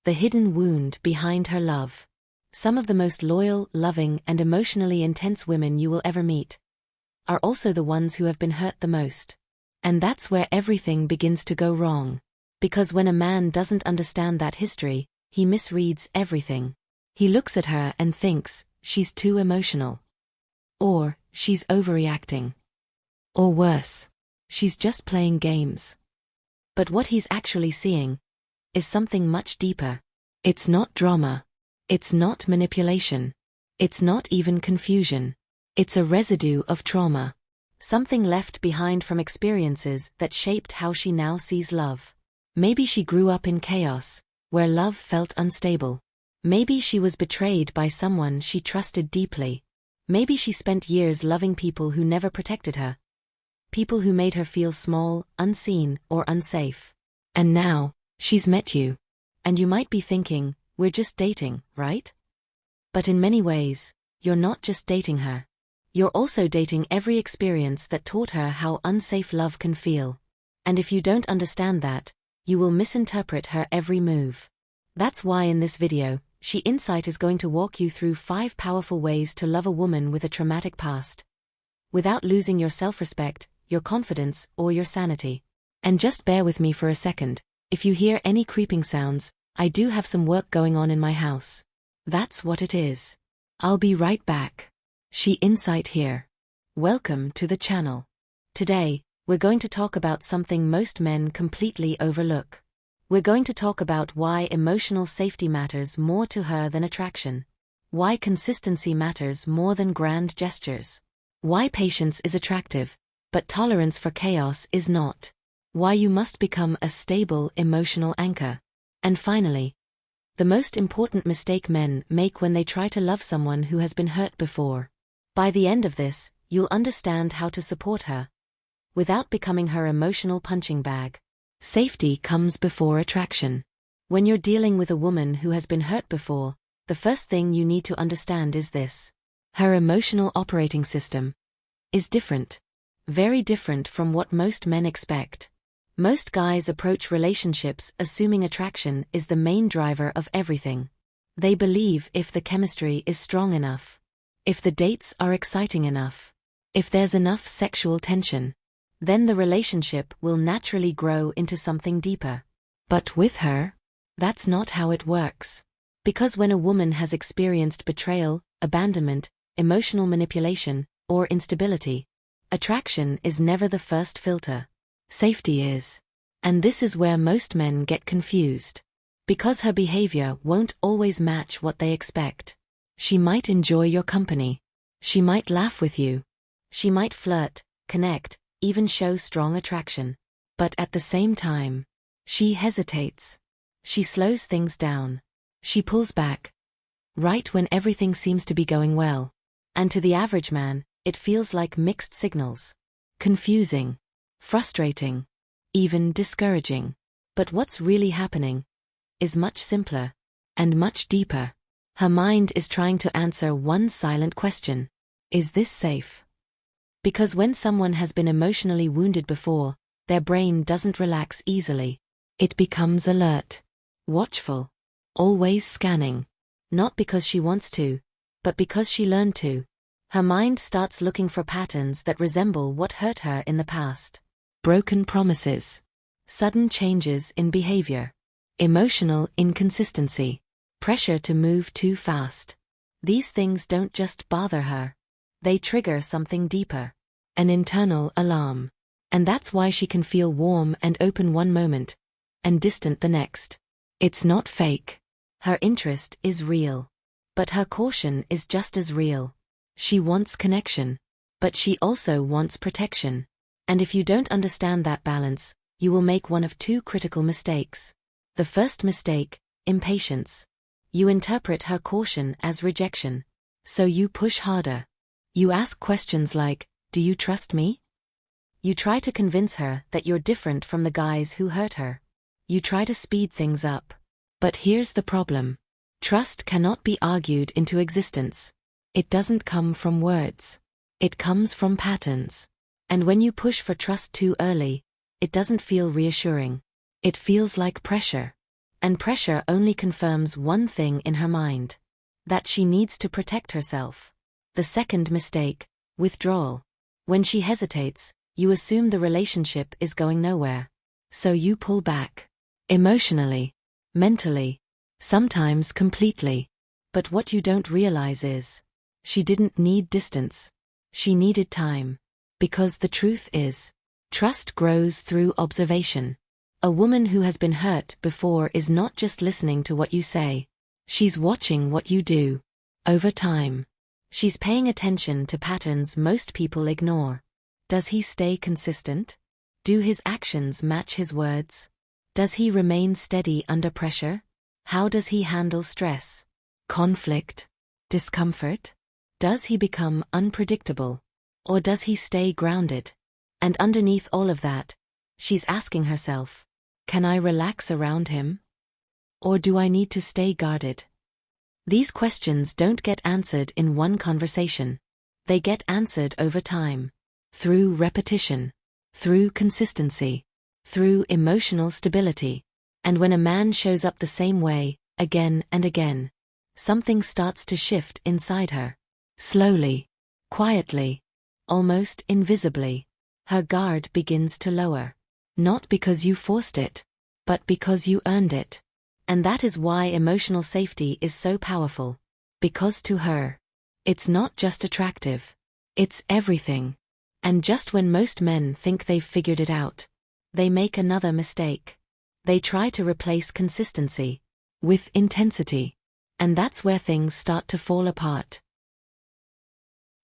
the hidden wound behind her love. Some of the most loyal, loving, and emotionally intense women you will ever meet are also the ones who have been hurt the most. And that's where everything begins to go wrong. Because when a man doesn't understand that history, he misreads everything. He looks at her and thinks, she's too emotional. Or, she's overreacting. Or worse, she's just playing games. But what he's actually seeing is something much deeper. It's not drama. It's not manipulation. It's not even confusion. It's a residue of trauma. Something left behind from experiences that shaped how she now sees love. Maybe she grew up in chaos, where love felt unstable. Maybe she was betrayed by someone she trusted deeply. Maybe she spent years loving people who never protected her. People who made her feel small, unseen, or unsafe. And now, she's met you. And you might be thinking, we're just dating, right? But in many ways, you're not just dating her. You're also dating every experience that taught her how unsafe love can feel. And if you don't understand that, you will misinterpret her every move. That's why in this video, She Insight is going to walk you through 5 powerful ways to love a woman with a traumatic past, without losing your self-respect, your confidence, or your sanity. And just bear with me for a second. If you hear any creeping sounds, I do have some work going on in my house. That's what it is. I'll be right back. She Insight here. Welcome to the channel. Today, we're going to talk about something most men completely overlook. We're going to talk about why emotional safety matters more to her than attraction. Why consistency matters more than grand gestures. Why patience is attractive, but tolerance for chaos is not. Why you must become a stable emotional anchor. And finally, the most important mistake men make when they try to love someone who has been hurt before. By the end of this, you'll understand how to support her without becoming her emotional punching bag. Safety comes before attraction. When you're dealing with a woman who has been hurt before, the first thing you need to understand is this. Her emotional operating system is different. Very different from what most men expect. Most guys approach relationships assuming attraction is the main driver of everything. They believe if the chemistry is strong enough, if the dates are exciting enough, if there's enough sexual tension, then the relationship will naturally grow into something deeper. But with her, that's not how it works. Because when a woman has experienced betrayal, abandonment, emotional manipulation, or instability, attraction is never the first filter. Safety is. And this is where most men get confused. Because her behavior won't always match what they expect. She might enjoy your company. She might laugh with you. She might flirt, connect, even show strong attraction. But at the same time, she hesitates. She slows things down. She pulls back. Right when everything seems to be going well. And to the average man, it feels like mixed signals. Confusing. Frustrating. Even discouraging. But what's really happening is much simpler and much deeper. Her mind is trying to answer one silent question. Is this safe? Because when someone has been emotionally wounded before, their brain doesn't relax easily. It becomes alert, watchful, always scanning. Not because she wants to, but because she learned to. Her mind starts looking for patterns that resemble what hurt her in the past. Broken promises, sudden changes in behavior, emotional inconsistency, pressure to move too fast. These things don't just bother her. They trigger something deeper. An internal alarm. And that's why she can feel warm and open one moment, and distant the next. It's not fake. Her interest is real. But her caution is just as real. She wants connection. But she also wants protection. And if you don't understand that balance, you will make one of 2 critical mistakes. The first mistake, impatience. You interpret her caution as rejection. So you push harder. You ask questions like, do you trust me? You try to convince her that you're different from the guys who hurt her. You try to speed things up. But here's the problem. Trust cannot be argued into existence. It doesn't come from words. It comes from patterns. And when you push for trust too early, it doesn't feel reassuring. It feels like pressure. And pressure only confirms one thing in her mind: that she needs to protect herself. The second mistake: withdrawal. When she hesitates, you assume the relationship is going nowhere. So you pull back. Emotionally, mentally, sometimes completely. But what you don't realize is, she didn't need distance. She needed time. Because the truth is, trust grows through observation. A woman who has been hurt before is not just listening to what you say. She's watching what you do. Over time, she's paying attention to patterns most people ignore. Does he stay consistent? Do his actions match his words? Does he remain steady under pressure? How does he handle stress, conflict, discomfort? Does he become unpredictable? Or does he stay grounded? And underneath all of that, she's asking herself, can I relax around him? Or do I need to stay guarded? These questions don't get answered in one conversation. They get answered over time. Through repetition. Through consistency. Through emotional stability. And when a man shows up the same way, again and again, something starts to shift inside her. Slowly. Quietly. Almost invisibly. Her guard begins to lower. Not because you forced it, but because you earned it. And that is why emotional safety is so powerful. Because to her, it's not just attractive. It's everything. And just when most men think they've figured it out, they make another mistake. They try to replace consistency with intensity. And that's where things start to fall apart.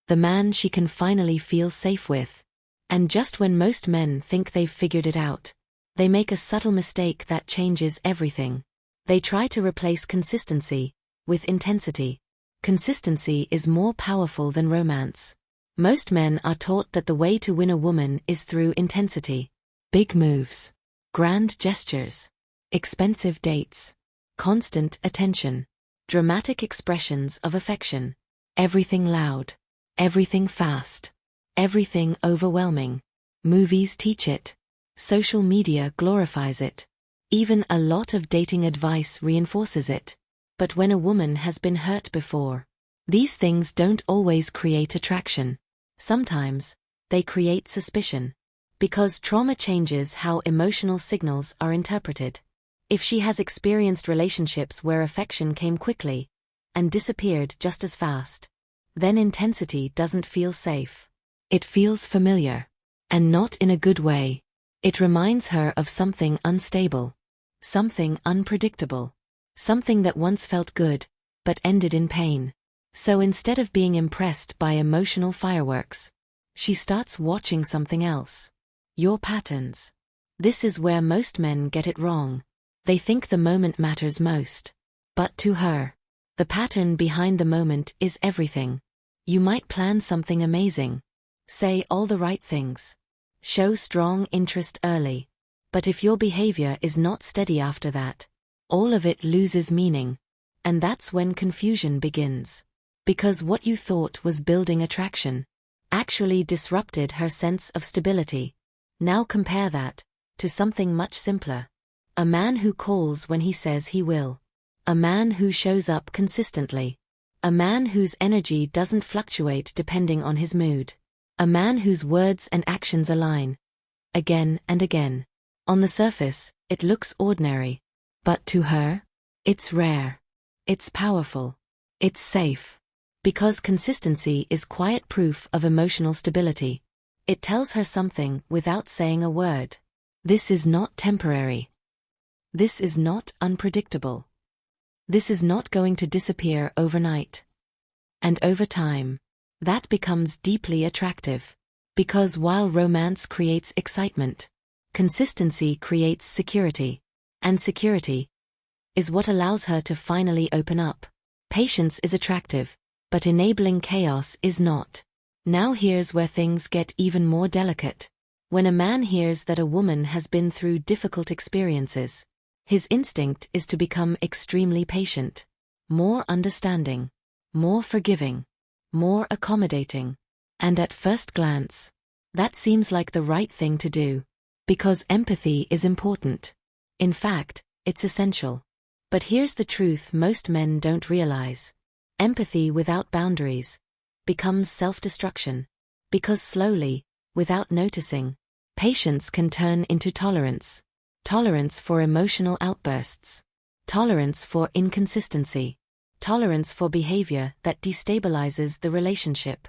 The man she can finally feel safe with. And just when most men think they've figured it out, they make a subtle mistake that changes everything. They try to replace consistency with intensity. Consistency is more powerful than romance. Most men are taught that the way to win a woman is through intensity. Big moves, grand gestures, expensive dates, constant attention, dramatic expressions of affection. Everything loud, everything fast, everything overwhelming. Movies teach it. Social media glorifies it. Even a lot of dating advice reinforces it. But when a woman has been hurt before, these things don't always create attraction. Sometimes, they create suspicion. Because trauma changes how emotional signals are interpreted. If she has experienced relationships where affection came quickly and disappeared just as fast, then intensity doesn't feel safe. It feels familiar. And not in a good way. It reminds her of something unstable. Something unpredictable. Something that once felt good, but ended in pain. So instead of being impressed by emotional fireworks, she starts watching something else. Your patterns. This is where most men get it wrong. They think the moment matters most. But to her, the pattern behind the moment is everything. You might plan something amazing. Say all the right things. Show strong interest early. But if your behavior is not steady after that, all of it loses meaning. And that's when confusion begins. Because what you thought was building attraction actually disrupted her sense of stability. Now compare that to something much simpler. A man who calls when he says he will. A man who shows up consistently. A man whose energy doesn't fluctuate depending on his mood. A man whose words and actions align. Again and again. On the surface, it looks ordinary. But to her, it's rare. It's powerful. It's safe. Because consistency is quiet proof of emotional stability. It tells her something without saying a word. This is not temporary. This is not unpredictable. This is not going to disappear overnight. And over time, that becomes deeply attractive. Because while romance creates excitement, consistency creates security. And security is what allows her to finally open up. Patience is attractive, but enabling chaos is not. Now here's where things get even more delicate. When a man hears that a woman has been through difficult experiences, his instinct is to become extremely patient, more understanding, more forgiving, more accommodating. And at first glance, that seems like the right thing to do. Because empathy is important. In fact, It's essential. But here's the truth most men don't realize. Empathy without boundaries becomes self-destruction. Because slowly, without noticing, patience can turn into tolerance. Tolerance for emotional outbursts. Tolerance for inconsistency. Tolerance for behavior that destabilizes the relationship.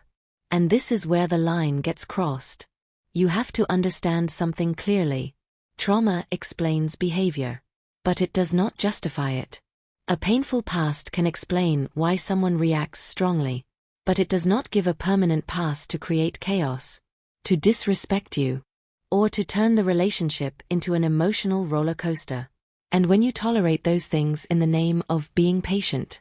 And this is where the line gets crossed. You have to understand something clearly. Trauma explains behavior, but it does not justify it. A painful past can explain why someone reacts strongly, but it does not give a permanent pass to create chaos, to disrespect you, or to turn the relationship into an emotional roller coaster. And when you tolerate those things in the name of being patient,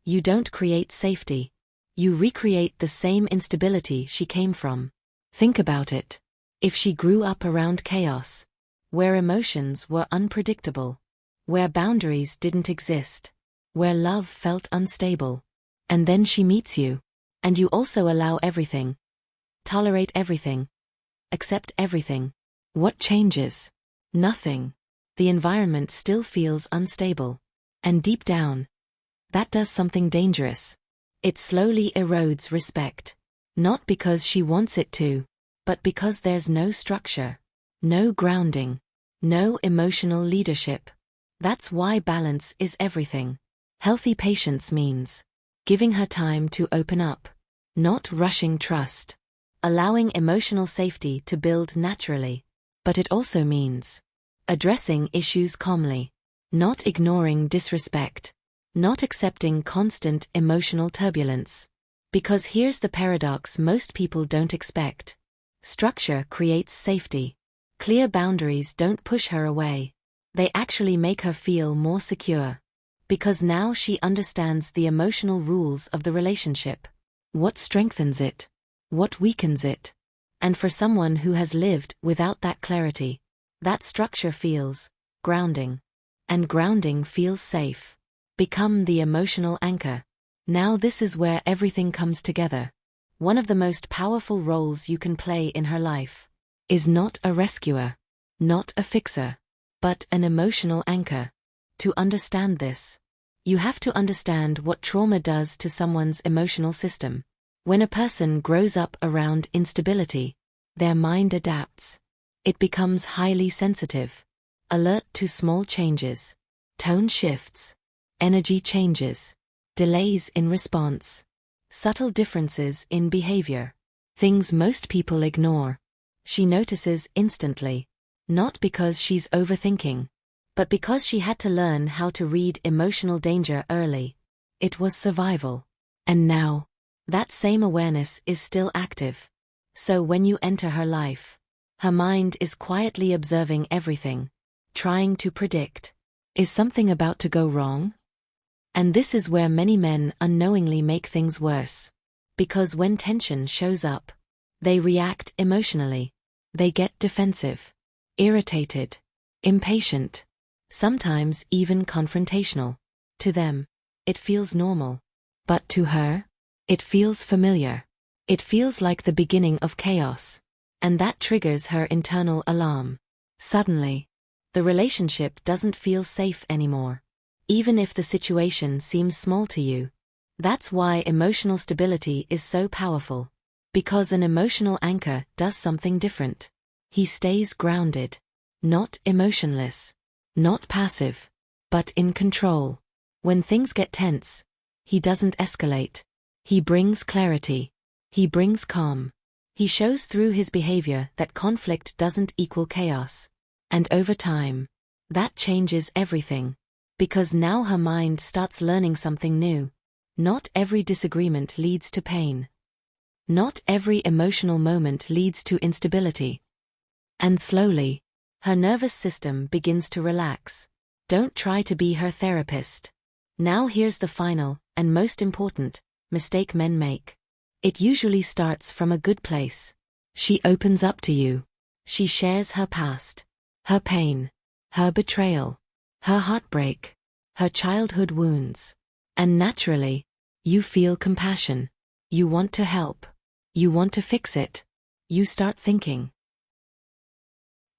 you don't create safety. You recreate the same instability she came from. Think about it. If she grew up around chaos, where emotions were unpredictable, where boundaries didn't exist, where love felt unstable, and then she meets you, and you also allow everything, tolerate everything, accept everything, what changes? Nothing. The environment still feels unstable. And deep down, that does something dangerous. It slowly erodes respect. Not because she wants it to, but because there's no structure, no grounding, no emotional leadership. That's why balance is everything. Healthy patience means giving her time to open up, not rushing trust, allowing emotional safety to build naturally. But it also means addressing issues calmly, not ignoring disrespect, not accepting constant emotional turbulence. Because here's the paradox most people don't expect. Structure creates safety. Clear boundaries don't push her away. They actually make her feel more secure. Because now she understands the emotional rules of the relationship. What strengthens it? What weakens it? And for someone who has lived without that clarity, that structure feels grounding. And grounding feels safe. Become the emotional anchor. Now this is where everything comes together. One of the most powerful roles you can play in her life is not a rescuer, not a fixer, but an emotional anchor. To understand this, you have to understand what trauma does to someone's emotional system. When a person grows up around instability, their mind adapts. It becomes highly sensitive, alert to small changes, tone shifts, energy changes, delays in response, subtle differences in behavior, things most people ignore. She notices instantly, not because she's overthinking, but because she had to learn how to read emotional danger early. It was survival. And now, that same awareness is still active. So when you enter her life, her mind is quietly observing everything, trying to predict, is something about to go wrong? And this is where many men unknowingly make things worse. Because when tension shows up, they react emotionally. They get defensive, irritated, impatient, sometimes even confrontational. To them, it feels normal. But to her, it feels familiar. It feels like the beginning of chaos. And that triggers her internal alarm. Suddenly, the relationship doesn't feel safe anymore. Even if the situation seems small to you. That's why emotional stability is so powerful. Because an emotional anchor does something different. He stays grounded. Not emotionless. Not passive. But in control. When things get tense, he doesn't escalate. He brings clarity. He brings calm. He shows through his behavior that conflict doesn't equal chaos. And over time, that changes everything. Because now her mind starts learning something new. Not every disagreement leads to pain. Not every emotional moment leads to instability. And slowly, her nervous system begins to relax. Don't try to be her therapist. Now here's the final, and most important, mistake men make. It usually starts from a good place. She opens up to you. She shares her past, her pain, her betrayal, her heartbreak, her childhood wounds. And naturally, you feel compassion. You want to help. You want to fix it. You start thinking,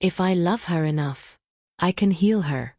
if I love her enough, I can heal her.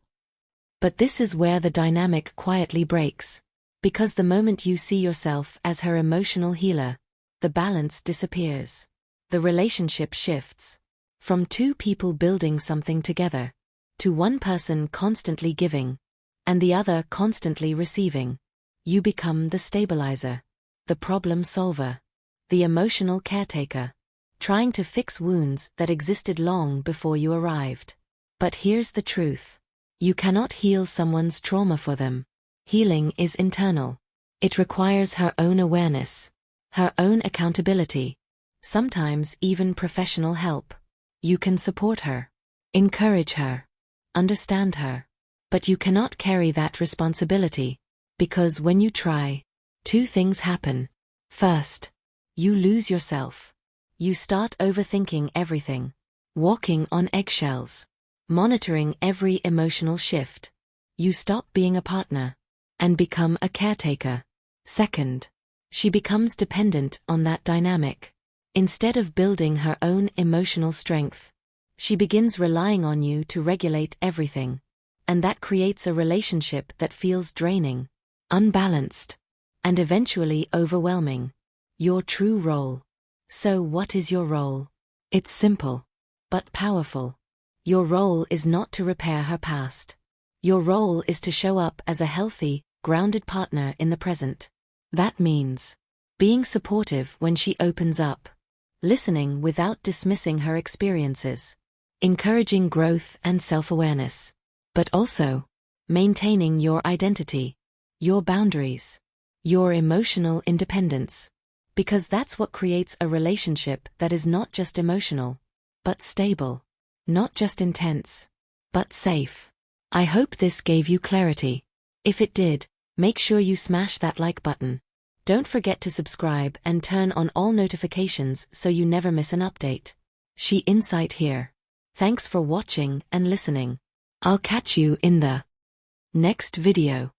But this is where the dynamic quietly breaks. Because the moment you see yourself as her emotional healer, the balance disappears. The relationship shifts. From two people building something together, to one person constantly giving, and the other constantly receiving. You become the stabilizer, the problem solver, the emotional caretaker, trying to fix wounds that existed long before you arrived. But here's the truth. You cannot heal someone's trauma for them. Healing is internal. It requires her own awareness, her own accountability, sometimes even professional help. You can support her, encourage her, understand her, but you cannot carry that responsibility, because when you try, two things happen. First, you lose yourself. You start overthinking everything, walking on eggshells, monitoring every emotional shift. You stop being a partner and become a caretaker. Second, she becomes dependent on that dynamic. Instead of building her own emotional strength, she begins relying on you to regulate everything. And that creates a relationship that feels draining, unbalanced, and eventually overwhelming. Your true role. So what is your role? It's simple, but powerful. Your role is not to repair her past. Your role is to show up as a healthy, grounded partner in the present. That means being supportive when she opens up, listening without dismissing her experiences, encouraging growth and self-awareness, but also maintaining your identity, your boundaries, your emotional independence, because that's what creates a relationship that is not just emotional, but stable, not just intense, but safe. I hope this gave you clarity. If it did, make sure you smash that like button. Don't forget to subscribe and turn on all notifications so you never miss an update. She Insight here. Thanks for watching and listening. I'll catch you in the next video.